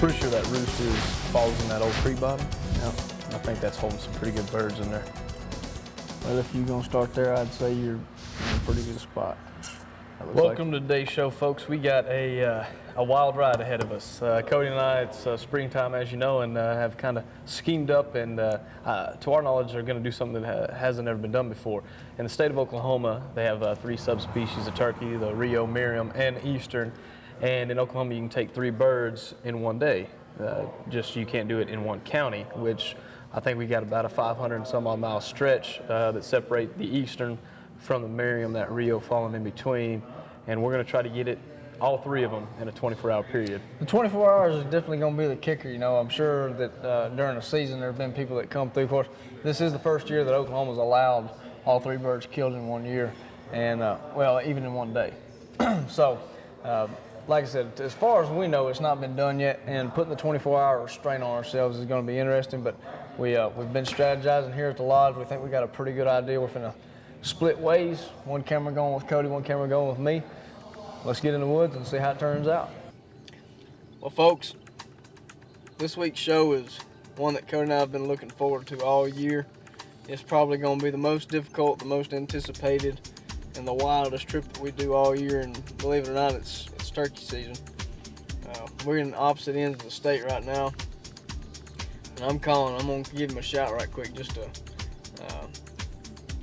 Pretty sure that roost falls in that old creek bottom. Yeah. I think that's holding some pretty good birds in there. Well, if you're gonna start there, I'd say you're in a pretty good spot. Welcome to today's show, folks. We got a wild ride ahead of us. Cody and I, it's springtime, as you know, and have kind of schemed up and, to our knowledge, are going to do something that hasn't ever been done before. In the state of Oklahoma, they have 3 subspecies of turkey, the Rio, Merriam, and Eastern. And in Oklahoma, you can take 3 birds in one day. Just you can't do it in one county, which I think we got about a 500 and some odd mile stretch that separate the Eastern from the Merriam, that Rio falling in between, and we're going to try to get it, all 3 of them, in a 24-hour period. The 24 hours is definitely going to be the kicker. You know, I'm sure that during the season there have been people that come through. Of course, this is the first year that Oklahoma's allowed all 3 birds killed in one year, and well, even in one day. So, like I said, as far as we know, it's not been done yet, and putting the 24-hour restraint on ourselves is going to be interesting. But we've been strategizing here at the lodge. We think we got a pretty good idea. We're finna split ways, one camera going with Cody, one camera going with me. Let's get in the woods and see how it turns out. Well, folks, this week's show is one that Cody and I have been looking forward to all year. It's probably going to be the most difficult, the most anticipated, and the wildest trip that we do all year, and believe it or not, it's turkey season. We're in the opposite ends of the state right now, and I'm going to give him a shout right quick just to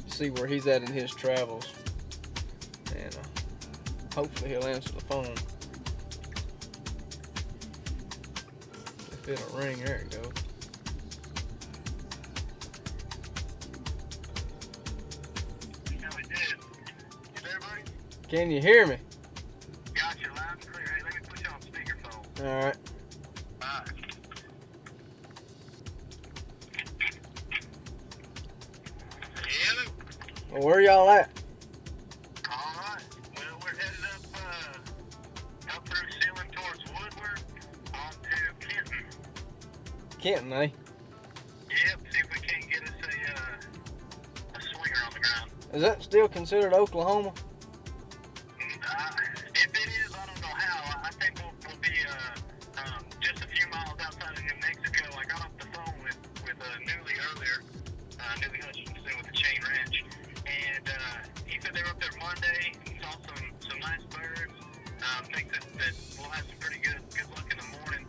see where he's at in his travels, and hopefully he'll answer the phone. If it'll ring, there it goes. Can you hear me? Got you loud and clear. Hey, let me put you on speakerphone. All right. Hello. Well, where y'all at? All right. Well, we're headed up through Sealing towards Woodward onto Kenton. Kenton, eh? Yep. See if we can't get us a swinger on the ground. Is that still considered Oklahoma? If it is, I don't know how. I think we'll be just a few miles outside of New Mexico. I got off the phone with Newly earlier, Newly Hutchinson with the Chain Ranch, and he said they were up there Monday and saw some nice birds. Think that we'll have some pretty good luck in the morning.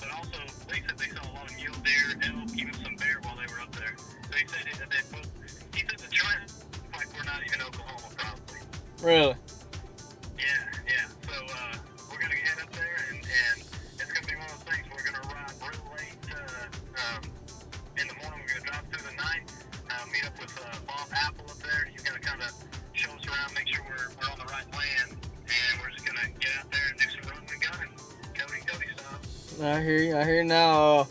But also, they said they saw a lot of mule deer, elk, even some bear while they were up there. So he said he said the trend like we're not even Oklahoma probably. Really? Yeah. So we're gonna head up there, and it's gonna be one of those things. We're gonna ride real late in the morning. We're gonna drive through the night, meet up with Bob Apple up there. He's gonna kind of show us around, make sure we're on the right land, and we're just gonna get out there and do some running and gunning, Cody and Cody style. I hear you. I hear now.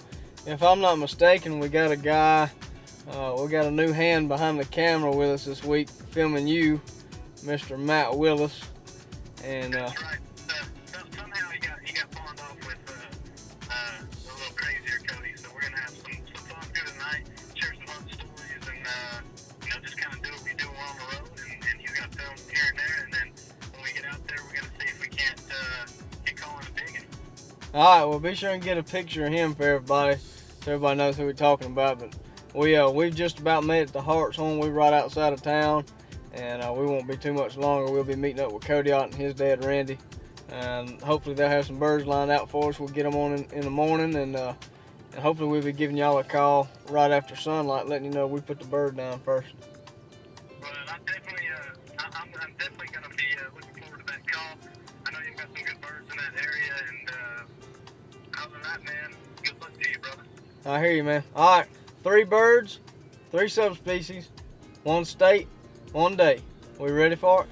If I'm not mistaken, we got a guy. We got a new hand behind the camera with us this week, filming you, Mr. Matt Willis. And That's right. Somehow he got pawned off with a little crazier Cody. So we're gonna have some fun through the night, share some fun stories, and just kind of do what we do on the road. And he's gonna film here and there. And then when we get out there, we're gonna see if we can't get calling and digging. all right, well, be sure and get a picture of him for everybody, so everybody knows who we're talking about. But we've just about made it to Hartshorn. We're right outside of town. And we won't be too much longer. We'll be meeting up with Cody out and his dad, Randy. And hopefully they'll have some birds lined out for us. We'll get them on in the morning. And hopefully we'll be giving y'all a call right after sunlight, letting you know we put the bird down first. But I'm definitely going to be looking forward to that call. I know you've got some good birds in that area. And other than that, man, good luck to you, brother. I hear you, man. All right, 3 birds, 3 subspecies, 1 state, 1 day. We ready for it?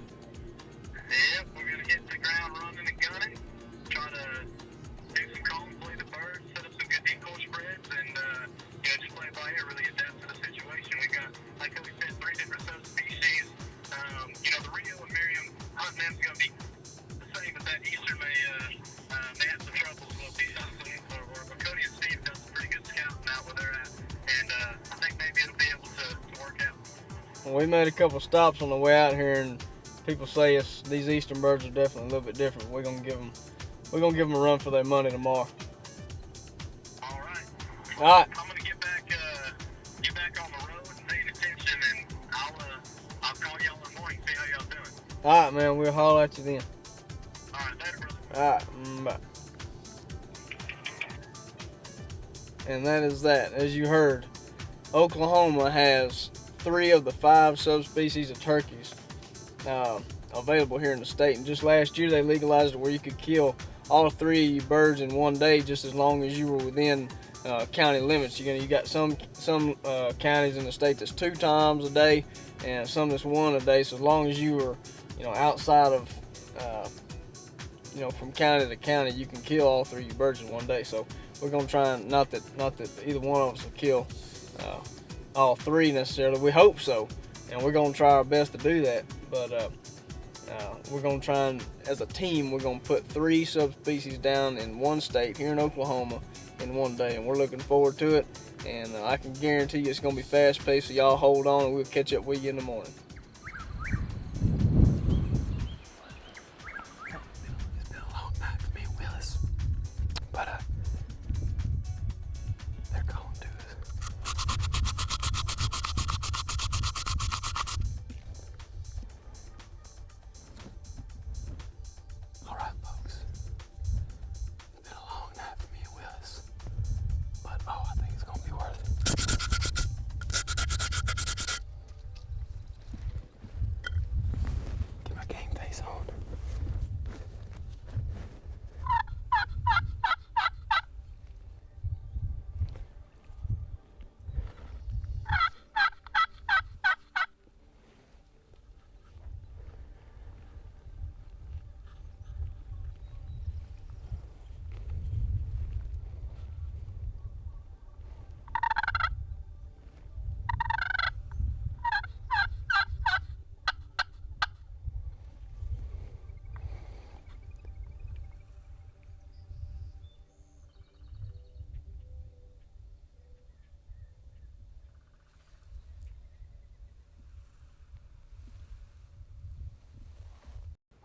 Yep, we're going to hit the ground running and gunning, try to do some calling, play the birds, set up some good decoy spreads, and just play by ear, really adapt to the situation. We got, like we said, 3 different subspecies. The Rio and Merriam hunting them's going to be the same, but that Eastern may have some troubles. We'll be something, or Cody and Steve done some pretty good scouting out where they're at, and I think maybe it'll be able to work out. Well, we made a couple stops on the way out here, and people say these Eastern birds are definitely a little bit different. We're gonna give them a run for their money tomorrow. All right. I'm gonna get back on the road and paying attention, and I'll call y'all in the morning, see how y'all doing. All right, man. We'll holler at you then. All right, later, brother. All right. Bye. And that is that. As you heard, Oklahoma has 3 of the 5 subspecies of turkeys available here in the state. And just last year, they legalized it where you could kill all 3 birds in one day, just as long as you were within county limits. You got some counties in the state that's 2 times a day, and some that's 1 a day. So as long as you were, outside of, from county to county, you can kill all 3 birds in one day. So we're gonna try and not that either one of us will kill all 3 necessarily. We hope so, and we're gonna try our best to do that. But we're gonna try and, as a team, we're gonna put 3 subspecies down in one state here in Oklahoma in one day, and we're looking forward to it. And I can guarantee you it's gonna be fast paced. So y'all hold on, and we'll catch up with you in the morning. It's been a long night for me and Willis, but they're calling to us. All right, folks. It's been a long night for me and Willis, but I think it's gonna be worth it. Get my game face on.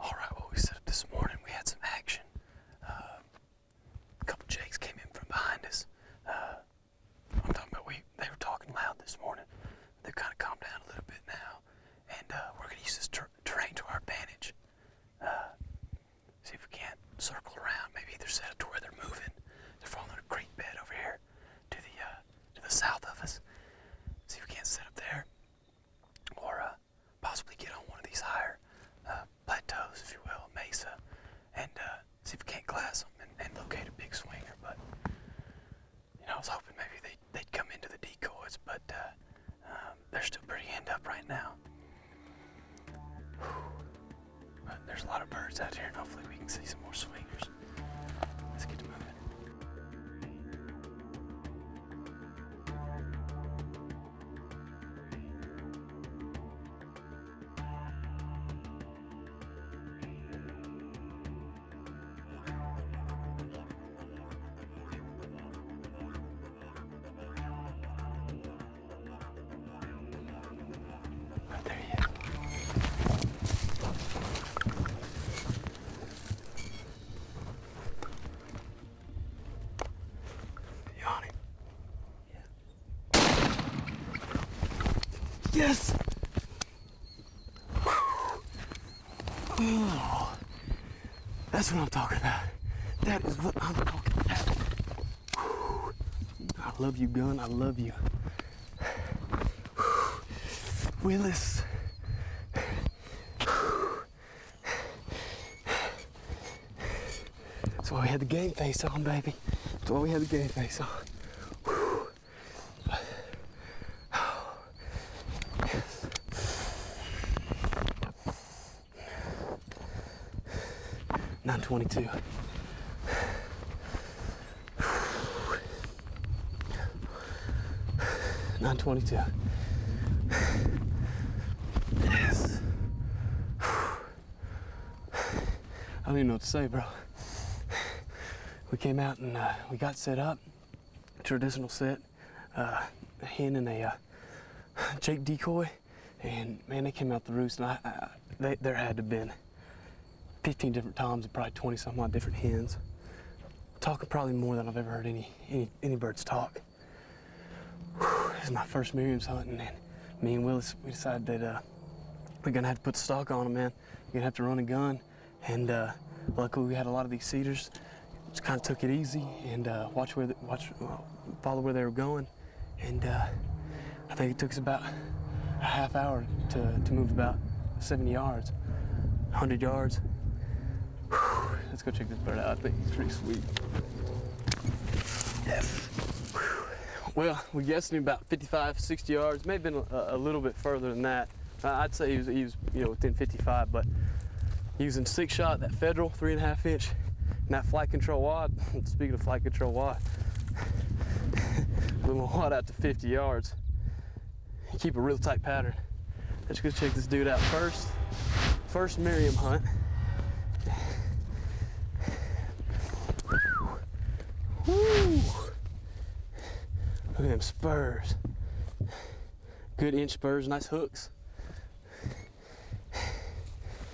All right, well, we set up this morning. We had some action. A couple jakes came in from behind us. I'm talking about they were talking loud this morning. They've kind of calmed down a little bit now, and we're going to use this terrain to our advantage. See if we can't circle around, maybe either set up to where they're moving. They're following a creek bed over here to the south of us. See if we can't set up there, or possibly get on one of these higher plateaus, if you will, a mesa, and see if we can't glass them and locate a big swinger. But I was hoping maybe they'd come into the decoys, but they're still pretty end up right now. But there's a lot of birds out here, and hopefully we can see some more swingers. Let's get to moving. Right there he is. You on him? Yeah. Yes! Oh, that's what I'm talking about. That is what I'm talking about. I love you, gun. I love you. Willis. That's why we had the game face on, baby. That's why we had the game face on. Whew. 922. $922. Yes. I don't even know what to say, bro. We came out and we got set up. Traditional set. A hen and a jake decoy. And man, they came out the roost, and there had to have been 15 different toms and probably 20 some odd different hens. Talking probably more than I've ever heard any birds talk. is my first Miriam's hunting, and me and Willis, we decided that we're gonna have to put the stock on them, man. We're gonna have to run a gun, and luckily we had a lot of these cedars. Just kind of took it easy and follow where they were going, and I think it took us about a half hour to move about 70 yards, 100 yards. Whew. Let's go check this bird out. I think he's pretty sweet. Yes. Well, we guessed him about 55, 60 yards. May have been a little bit further than that. I'd say he was within 55, but using 6-shot, that Federal 3.5 inch, and that flight control wad. Speaking of flight control wad, a little wad out to 50 yards. Keep a real tight pattern. Let's go check this dude out first. First Miriam hunt. Woo! Look at them spurs. Good inch spurs, nice hooks.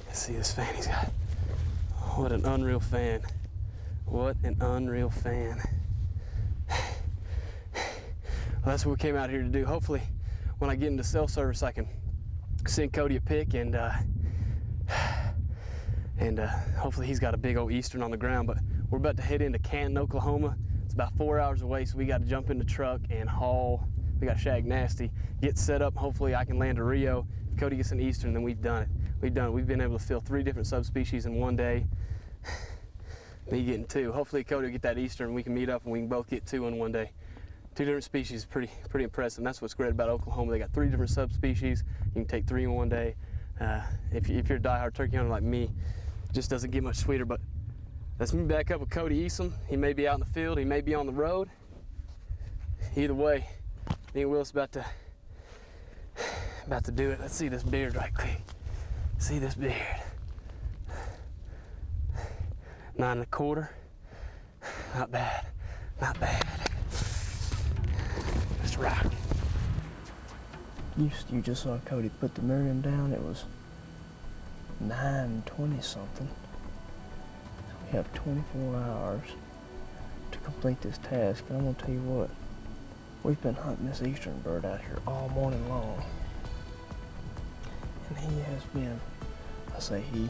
Let's see this fan he's got. What an unreal fan. What an unreal fan. Well, that's what we came out here to do. Hopefully, when I get into cell service, I can send Cody a pic, and hopefully he's got a big old Eastern on the ground. But we're about to head into Canton, Oklahoma. It's about 4 hours away, so we got to jump in the truck and haul. We got to shag nasty, get set up. Hopefully I can land a Rio. If Cody gets an Eastern, then we've done it. We've been able to fill 3 different subspecies in one day. Me getting 2. Hopefully Cody will get that Eastern and we can meet up and we can both get 2 in one day. 2 different species is pretty impressive. And that's what's great about Oklahoma. They got 3 different subspecies. You can take 3 in one day. If you're a diehard turkey hunter like me, it just doesn't get much sweeter. But let's meet back up with Cody Eastham. He may be out in the field. He may be on the road. Either way, me and Will's about to do it. Let's see this beard right quick. See this beard. 9 1/4. Not bad. Not bad. Let's rock. You just saw Cody put the Miriam down. It was 9:20 something. We have 24 hours to complete this task. And I'm gonna tell you what, we've been hunting this Eastern bird out here all morning long. And he has been, I say he,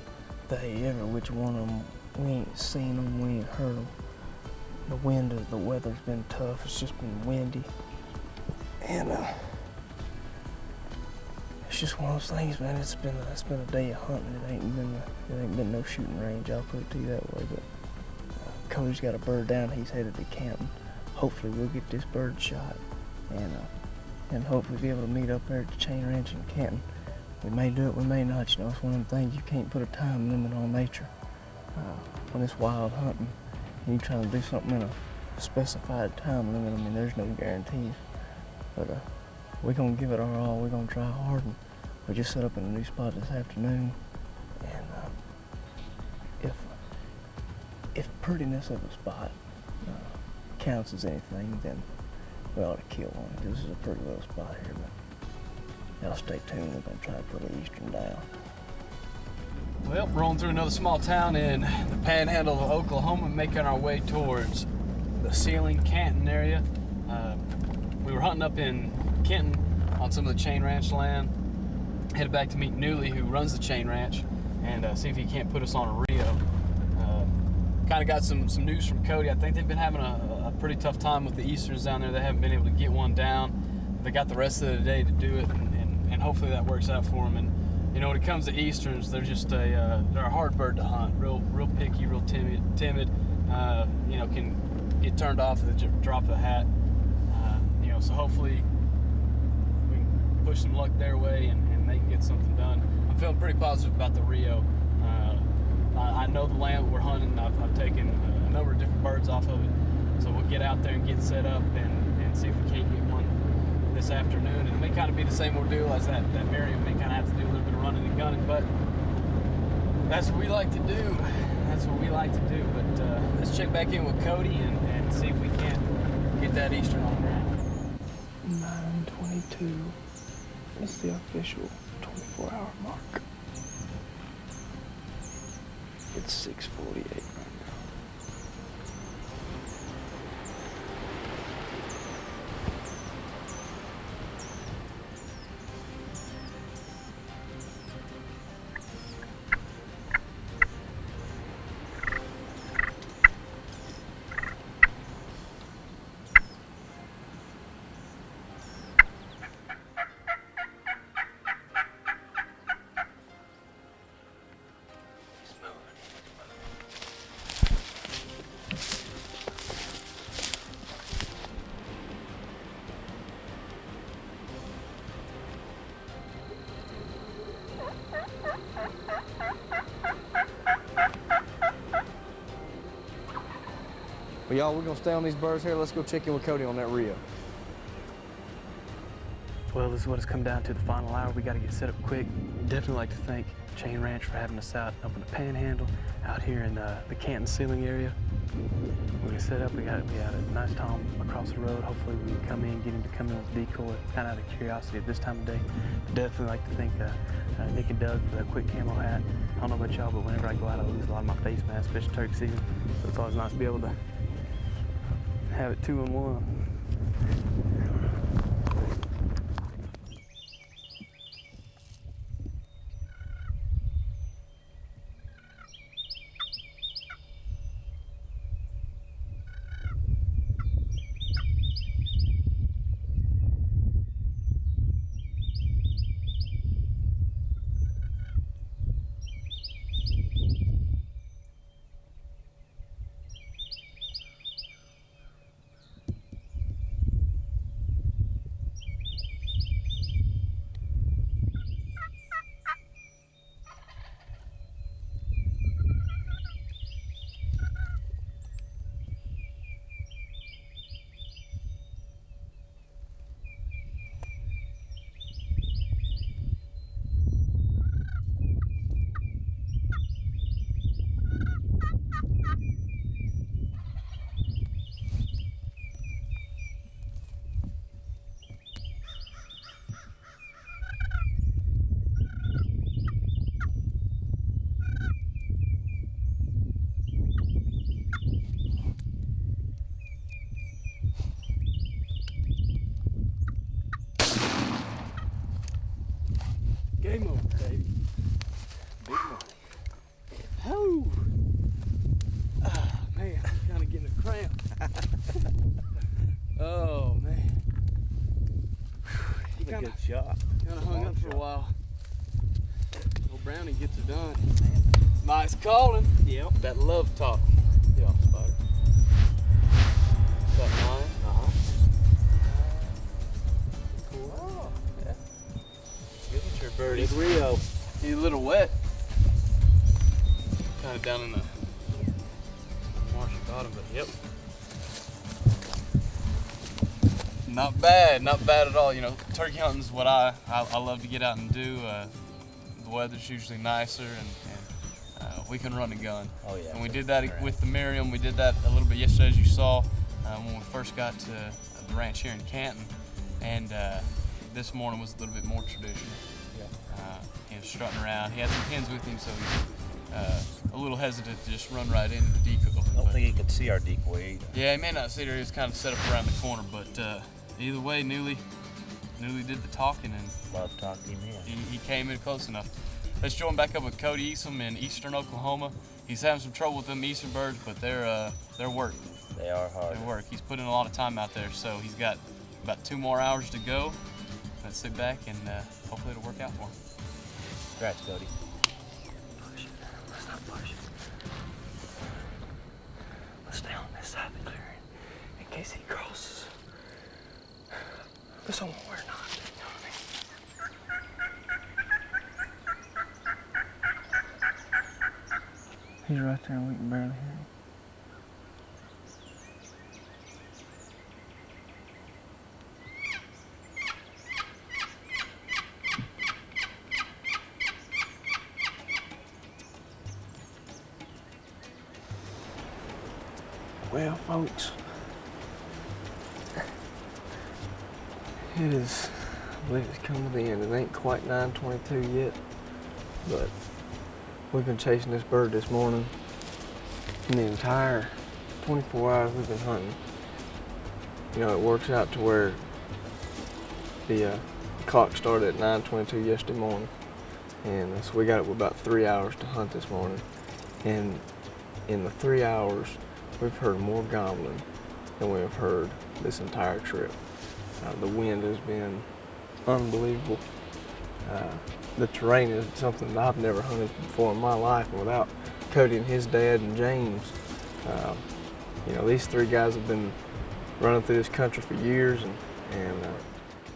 they, every which one of them, we ain't seen them, we ain't heard them. The weather's been tough, it's just been windy. And it's just one of those things, man. It's been a day of hunting. It ain't been no shooting range, I'll put it to you that way. But Cody's got a bird down, he's headed to Canton. Hopefully we'll get this bird shot and hopefully be able to meet up there at the Chain Ranch in Canton. We may do it, we may not. You know, it's one of them things you can't put a time limit on nature. When it's wild hunting, and you're trying to do something in a specified time limit, I mean, there's no guarantees. But we're gonna give it our all. We're gonna try hard, and we just set up in a new spot this afternoon. And if prettiness of the spot counts as anything, then we ought to kill one. This is a pretty little spot here, but y'all stay tuned. We're gonna try to put an Eastern down. Well, rolling through another small town in the panhandle of Oklahoma, making our way towards the Sealing, Canton area. We were hunting up in Kenton on some of the Chain Ranch land. Headed back to meet Newley, who runs the Chain Ranch, and see if he can't put us on a Rio. Kind of got some news from Cody. I think they've been having a pretty tough time with the Easterns down there. They haven't been able to get one down. They got the rest of the day to do it, and hopefully that works out for them. And you know, when it comes to Easterns, they're just they're a hard bird to hunt. Real picky, real timid. You know, can get turned off at the drop of a hat. You know, so hopefully we can push some luck their way and they can get something done. I'm feeling pretty positive about the Rio. I know the land we're hunting. I've taken a number of different birds off of it, so we'll get out there and get set up and see if we can't get one this afternoon. And it may kind of be the same ordeal as that Miriam. May kind of have to do a little bit of running and gunning, but that's what we like to do. That's what we like to do. But let's check back in with Cody and see if we can't get that Eastern on the ground. 9:22 is the official 24-hour mark. It's 6:48 right now. But y'all, we're gonna stay on these birds here. Let's go check in with Cody on that Rio. Well, this is what it's come down to, the final hour. We got to get set up quick. Definitely like to thank Chain Ranch for having us out up in the Panhandle, out here in the Canton Ceiling area. We're gonna set up. We got a nice Tom across the road. Hopefully we can come in, get him to come in with a decoy, kind of out of curiosity at this time of day. Definitely like to thank Nick and Doug for that quick camo hat. I don't know about y'all, but whenever I go out, I lose a lot of my face mask, especially turkey season. So it's always nice to be able to have it 2 in 1. Game over, baby. Big money. Oh! Ah, man, I'm kind of getting a cramp. Oh, man. He kind of hung up for a while. Old Brownie gets it done. Mike's calling. Yep. That love talk. Yeah, Spider. Is that mine? Uh-huh. Cool. Yeah. Signature birdie. Big Rio. He's a little wet. Kind of down in the marshy bottom, but yep. Not bad at all. You know, turkey hunting is what I love to get out and do. The weather's usually nicer, and we can run a gun. Oh yeah. And we did that with the Merriam. We did that a little bit yesterday, as you saw, when we first got to the ranch here in Canton. And this morning was a little bit more traditional. He was strutting around. He had some hens with him, so he's a little hesitant to just run right into the decoy. I don't think he could see our decoy either. Yeah, he may not see it. He was kind of set up around the corner, but either way, Newly did the talking, and Love talked him in. he came in close enough. Let's join back up with Cody Easom in eastern Oklahoma. He's having some trouble with them eastern birds, but they're work. They are hard. They work. He's putting a lot of time out there, so he's got about 2 more hours to go. Let's sit back and hopefully it'll work out for him. Congrats, Cody. Push it. Let's not push it. Let's stay on this side of the clearing in case he crosses. But somewhere we're not. You know what I mean? He's right there and we can barely hear him. Well, folks, it is, I believe it's coming to the end. It ain't quite 9:22 yet, but we've been chasing this bird this morning. In the entire 24 hours we've been hunting, you know, it works out to where the clock started at 9:22 yesterday morning, and so we got up with about 3 hours to hunt this morning. And in the 3 hours, we've heard more gobbling than we have heard this entire trip. The wind has been unbelievable. The terrain is something that I've never hunted before in my life, and without Cody and his dad and James, you know, these 3 guys have been running through this country for years, and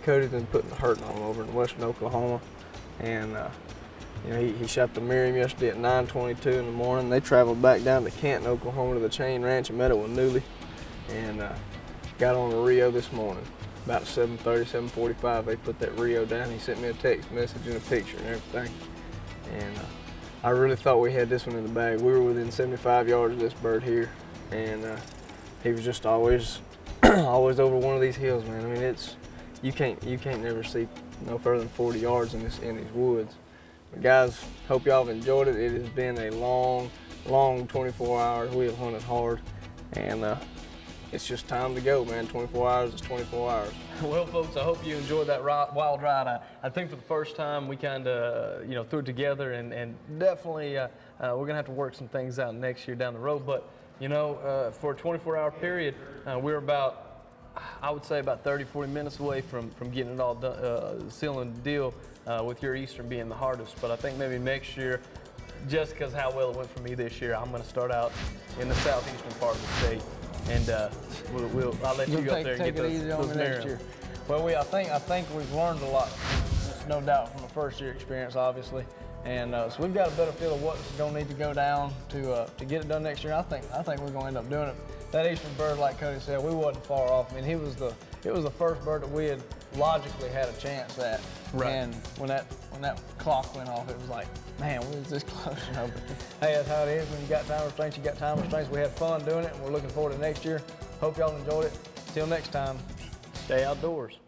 Cody's been putting the hurt on over in western Oklahoma, and you know, he shot the Merriam yesterday at 9:22 in the morning. They traveled back down to Canton, Oklahoma to the Chain Ranch and met up with Newly. and got on a Rio this morning. About 7:30, 7:45, they put that Rio down. He sent me a text message and a picture and everything. And I really thought we had this one in the bag. We were within 75 yards of this bird here, and he was just always, always over one of these hills, man. I mean, you can't never see no further than 40 yards in these woods. But guys, hope y'all have enjoyed it. It has been a long 24 hours. We have hunted hard, and it's just time to go, man. 24 hours is 24 hours. Well, folks, I hope you enjoyed that wild ride. I think for the first time we kind of, threw it together, and definitely we're gonna have to work some things out next year down the road. But for a 24-hour period, we're about, I would say, about 30-40 minutes away from getting it all done, sealing the deal with your Eastern being the hardest. But I think maybe next year, just because how well it went for me this year, I'm gonna start out in the southeastern part of the state. And I'll let you go up there and get it easy on those me next mirrors. year. Well, I think we've learned a lot, no doubt, from the first year experience, obviously, and so we've got a better feel of what's going to need to go down to get it done next year. I think we're going to end up doing it. That Eastern bird, like Cody said, we wasn't far off. I mean, it was the first bird that we had logically had a chance at. Right. And when that clock went off, it was like, man, we was this close. But hey, that's how it is. When you got time restraints, you got time restraints. We had fun doing it, and we're looking forward to next year. Hope y'all enjoyed it. Till next time, Stay outdoors.